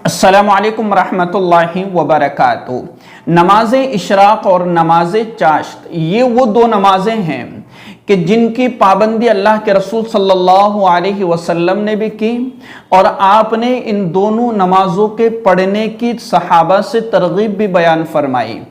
अस्सलामु अलैकुम रहमतुल्लाहि व बरकातुहू। नमाज इशराक और नमाज चाश्त ये वो दो नमाजें हैं कि जिनकी पाबंदी अल्लाह के रसूल सल्लल्लाहु अलैहि वसल्लम ने भी की और आपने इन दोनों नमाजों के पढ़ने की सहाबा से तरगीब भी बयान फरमाई।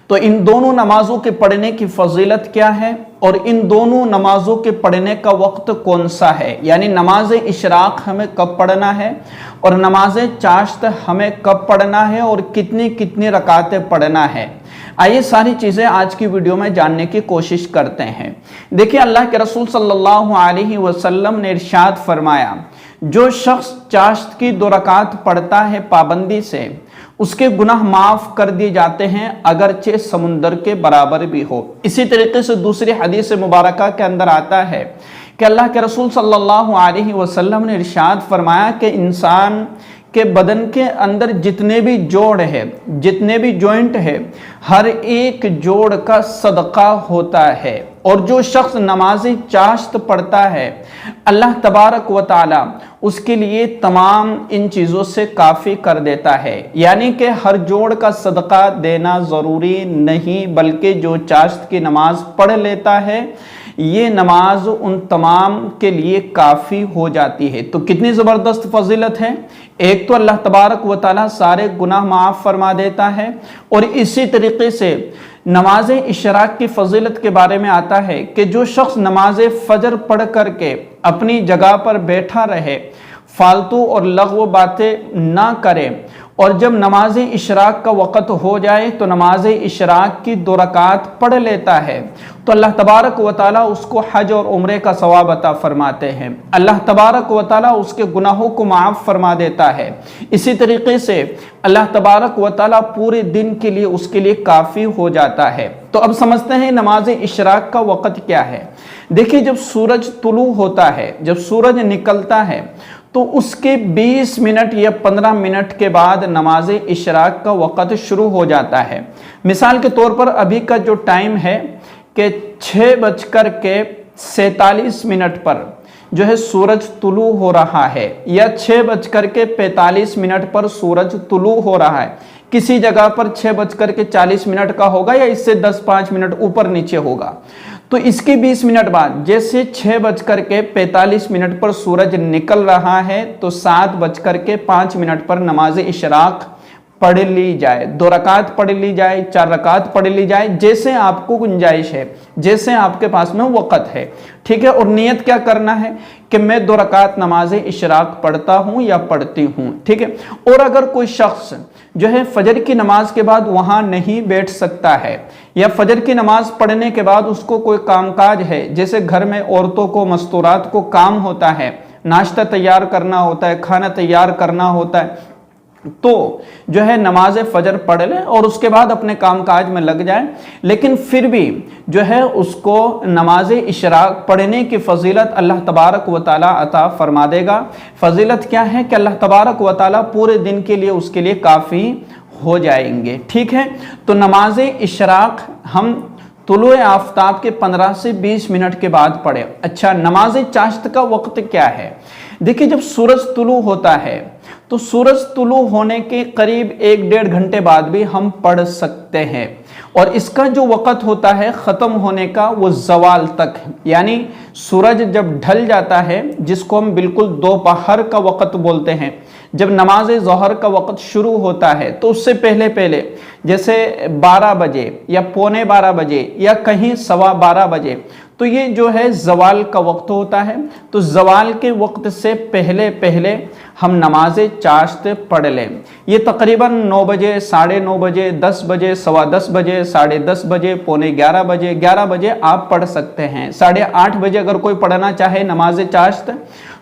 तो इन दोनों नमाजों के पढ़ने की फजीलत क्या है और इन दोनों नमाजों के पढ़ने का वक्त कौन सा है, यानी नमाज इशराक हमें कब पढ़ना है और नमाज चाश्त हमें कब पढ़ना है और कितनी कितनी रकातें पढ़ना है। आइए सारी चीज़ें आज की वीडियो में जानने की कोशिश करते हैं। देखिए, अल्लाह के रसूल सल्लल्लाहु अलैहि वसल्लम ने इरशाद फरमाया, जो शख्स चाश्त की 2 रकात पढ़ता है पाबंदी से, उसके गुनाह माफ कर दिए जाते हैं अगरचे समुंदर के बराबर भी हो। इसी तरीके से दूसरी हदीस मुबारका के अंदर आता है कि अल्लाह के रसूल सल्लल्लाहु अलैहि वसल्लम ने इरशाद फरमाया कि इंसान के बदन के अंदर जितने भी जोड़ है, जितने भी जॉइंट है, हर एक जोड़ का सदका होता है। और जो शख्स नमाज़ चाश्त पढ़ता है, अल्लाह तबारक व ताला उसके लिए तमाम इन चीज़ों से काफ़ी कर देता है। यानी कि हर जोड़ का सदका देना ज़रूरी नहीं, बल्कि जो चाश्त की नमाज पढ़ लेता है ये नमाज उन तमाम के लिए काफ़ी हो जाती है। तो कितनी ज़बरदस्त फजीलत है। एक तो अल्लाह तबारक व ताला सारे गुनाह माफ़ फरमा देता है, और इसी तरीके से नमाज इशराक की फजीलत के बारे में आता है कि जो शख्स नमाज फजर पढ़ करके अपनी जगह पर बैठा रहे, फालतू और लग़्व बातें ना करे, और जब नमाज इशराक का वक़्त हो जाए तो नमाज इशराक की 2 रकात पढ़ लेता है, तो अल्लाह तबारक व ताला उसको हज और उम्रे का सवाब अता फरमाते हैं। अल्लाह तबारक व ताला उसके गुनाहों को माफ़ फरमा देता है। इसी तरीके से अल्लाह तबारक व ताला पूरे दिन के लिए उसके लिए काफ़ी हो जाता है। तो अब समझते हैं नमाज इशराक का वक़्त क्या है। देखिए, जब सूरज तुलू होता है, जब सूरज निकलता है, तो उसके 20 मिनट या 15 मिनट के बाद नमाज इशराक का वक़्त शुरू हो जाता है। मिसाल के तौर पर अभी का जो टाइम है कि 6:47 पर जो है सूरज तुलू हो रहा है, या 6:45 पर सूरज तुलू हो रहा है। किसी जगह पर 6:40 का होगा या इससे 10-5 मिनट ऊपर नीचे होगा। तो इसके 20 मिनट बाद जैसे 6:45 पर सूरज निकल रहा है, तो 7:05 पर नमाज इशराक पढ़ ली जाए, 2 रकात पढ़ ली जाए, 4 रकात पढ़ ली जाए, जैसे आपको गुंजाइश है, जैसे आपके पास में वक़्त है। ठीक है। और नियत क्या करना है कि मैं 2 रकात नमाज इशराक पढ़ता हूँ या पढ़ती हूँ। ठीक है। और अगर कोई शख्स जो है फजर की नमाज के बाद वहाँ नहीं बैठ सकता है, या फजर की नमाज पढ़ने के बाद उसको कोई कामकाज है, जैसे घर में औरतों को मस्तूरात को काम होता है, नाश्ता तैयार करना होता है, खाना तैयार करना होता है, तो जो है नमाज फजर पढ़ ले और उसके बाद अपने कामकाज में लग जाए। लेकिन फिर भी जो है उसको नमाज इशराक पढ़ने की फजीलत अल्लाह तबारक व ताला अता फरमा देगा। फजीलत क्या है कि अल्लाह तबारक व ताला पूरे दिन के लिए उसके लिए काफ़ी हो जाएंगे। ठीक है। तो नमाज इशराक हम तुलुए आफ्ताब के 15 से 20 मिनट के बाद पढ़े। अच्छा, नमाज चाश्त का वक्त क्या है। देखिए, जब सूरज तुलू होता है तो सूरज तुलू होने के करीब 1-1.5 घंटे बाद भी हम पढ़ सकते हैं, और इसका जो वक़्त होता है ख़त्म होने का वो ज़वाल तक, यानी सूरज जब ढल जाता है, जिसको हम बिल्कुल दोपहर का वक़्त बोलते हैं, जब नमाज ज़ोहर का वक़्त शुरू होता है, तो उससे पहले पहले जैसे 12 बजे या 11:45 बजे या कहीं 12:15 बजे, तो ये जो है ज़वाल का वक्त होता है। तो ज़वाल के वक्त से पहले पहले हम नमाज चाश्त पढ़ लें। ये तकरीबन 9 बजे, 9:30 बजे, 10 बजे, 10:15 बजे, 10:30 बजे, 11:45 बजे, 11 बजे आप पढ़ सकते हैं। 8:30 बजे अगर कोई पढ़ना चाहे नमाज चाश्त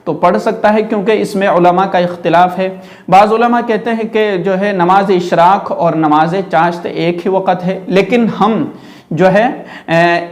तो पढ़ सकता है, क्योंकि इसमें उलमा का इख्तिलाफ है। बाज़ उलमा कहते हैं कि जो है नमाज इशराक और नमाज चाश्त एक ही वक़्त है, लेकिन हम जो है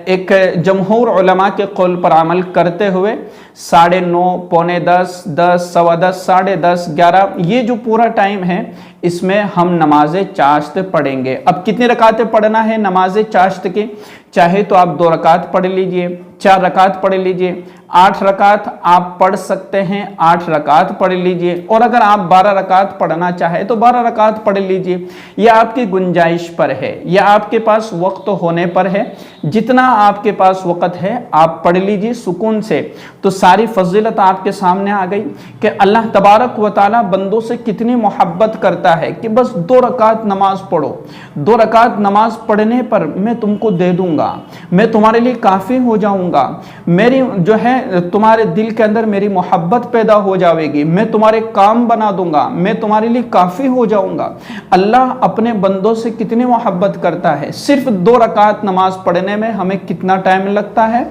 एक जमहूर उलमा के कौल पर अमल करते हुए 9:30, पौने 10, 10, सवा 10, 10:30, 11, ये जो पूरा टाइम है इसमें हम नमाज चाश्त पढ़ेंगे। अब कितनी रकातें पढ़ना है नमाज चाश्त के? चाहे तो आप 2 रकात पढ़ लीजिए, 4 रकात पढ़ लीजिए, 8 रकात आप पढ़ सकते हैं, 8 रकात पढ़ लीजिए, और अगर आप 12 रकात पढ़ना चाहे तो 12 रकात पढ़ लीजिए। यह आपकी गुंजाइश पर है, यह आपके पास वक्त होने पर है। जितना आपके पास वक्त है आप पढ़ लीजिए सुकून से। तो सारी फजीलत आपके सामने आ गई कि अल्लाह तबारक व तआला बंदों से कितनी मोहब्बत करता है कि बस 2 रकात नमाज पढ़ो, 2 रकात नमाज पढ़ने पर मैं तुमको दे दूंगा, मैं तुम्हारे लिए काफ़ी हो जाऊंगा, मेरी जो है तुम्हारे दिल के अंदर मेरी मोहब्बत पैदा हो जाएगी, मैं तुम्हारे काम बना दूंगा, मैं तुम्हारे लिए काफ़ी हो जाऊंगा। अल्लाह अपने बंदों से कितनी मोहब्बत करता है। सिर्फ 2 रकात नमाज पढ़ने में हमें कितना टाइम लगता है?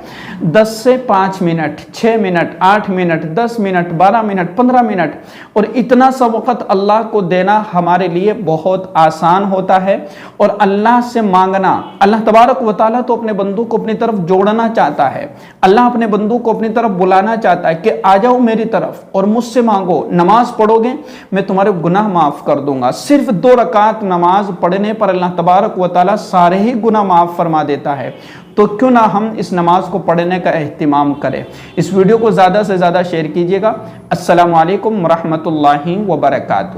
10 से 5 minute, 6 minute, 8 minute, 10 minute, 12 minute, 15 minute, और इतना सा वक़्त अल्लाह को देना हमारे लिए बहुत आसान होता है। और अल्लाह से मांगना, अल्लाह तबारक व तआला तो अपने बंदों को अपनी तरफ जोड़ना चाहता है। अल्लाह अपने बंदों को अपनी तरफ बुलाना चाहता है कि आ जाओ मेरी तरफ और मुझसे मांगो, नमाज पढ़ोगे मैं तुम्हारे गुनाह माफ कर दूंगा। सिर्फ 2 रकात नमाज पढ़ने पर अल्लाह तबारक व तआला सारे ही गुनाह माफ फरमा देता है। तो क्यों ना हम इस नमाज को पढ़ने का एहतिमाम करें। इस वीडियो को ज़्यादा से ज़्यादा शेयर कीजिएगा। अस्सलामु अलैकुम वरहमतुल्लाहि वबरकातुहू।